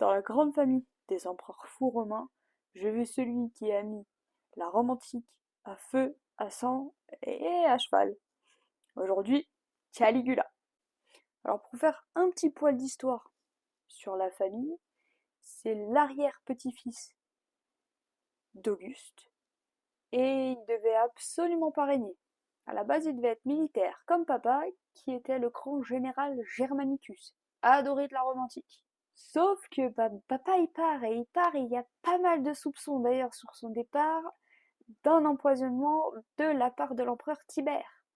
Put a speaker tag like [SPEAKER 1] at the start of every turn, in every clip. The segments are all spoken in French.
[SPEAKER 1] Dans la grande famille des empereurs fous romains, je veux celui qui a mis la Rome antique à feu, à sang et à cheval. Aujourd'hui, Caligula. Alors pour faire un petit poil d'histoire sur la famille, c'est l'arrière-petit-fils d'Auguste et il devait absolument pas régner. À la base, il devait être militaire, comme papa, qui était le grand général Germanicus, adoré de la Rome antique. Sauf que papa il y a pas mal de soupçons d'ailleurs sur son départ d'un empoisonnement de la part de l'empereur Tibère.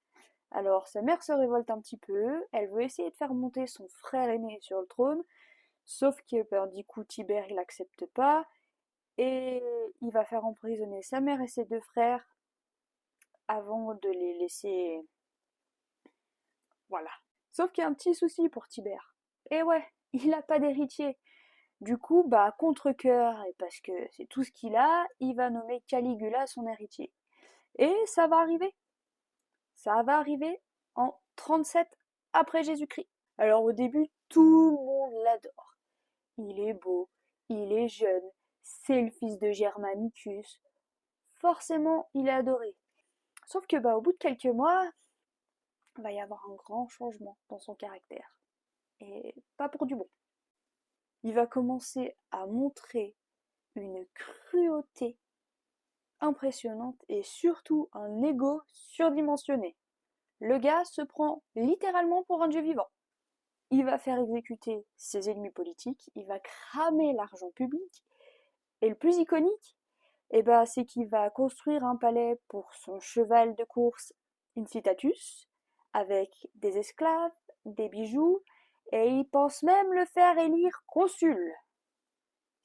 [SPEAKER 1] Alors sa mère se révolte un petit peu, elle veut essayer de faire monter son frère aîné sur le trône, sauf que du coup Tibère il accepte pas, et il va faire emprisonner sa mère et ses deux frères avant de les laisser. Voilà. Sauf qu'il y a un petit souci pour Tibère. Et ouais, il a pas d'héritier. Du coup, contre-cœur, et parce que c'est tout ce qu'il a, il va nommer Caligula son héritier. Et ça va arriver. Ça va arriver en 37 après Jésus-Christ. Alors au début, tout le monde l'adore. Il est beau, il est jeune, c'est le fils de Germanicus. Forcément, il est adoré. Sauf que au bout de quelques mois, il va y avoir un grand changement dans son caractère. Et pas pour du bon. Il va commencer à montrer une cruauté impressionnante et surtout un ego surdimensionné. Le gars se prend littéralement pour un dieu vivant. Il va faire exécuter ses ennemis politiques, il va cramer l'argent public, et le plus iconique, c'est qu'il va construire un palais pour son cheval de course Incitatus, avec des esclaves, des bijoux, et il pense même le faire élire consul,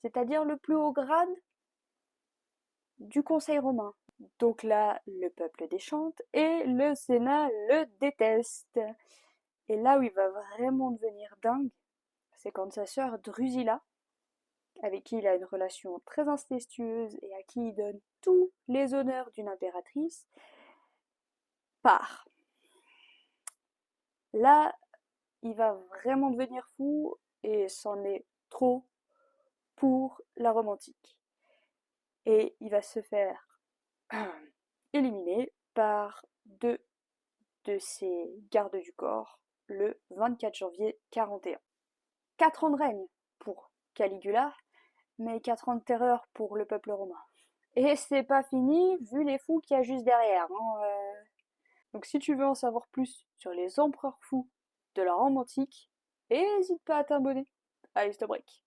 [SPEAKER 1] c'est-à-dire le plus haut grade du Conseil romain. Donc là, le peuple déchante et le Sénat le déteste. Et là où il va vraiment devenir dingue, c'est quand sa sœur Drusilla, avec qui il a une relation très incestueuse et à qui il donne tous les honneurs d'une impératrice, part. Là, il va vraiment devenir fou et c'en est trop pour la Rome antique. Et il va se faire éliminer par deux de ses gardes du corps le 24 janvier 41. 4 ans de règne pour Caligula, mais 4 ans de terreur pour le peuple romain. Et c'est pas fini, vu les fous qu'il y a juste derrière. Donc si tu veux en savoir plus sur les empereurs fous de la Rome antique, n'hésite pas à t'abonner. Allez, stop break.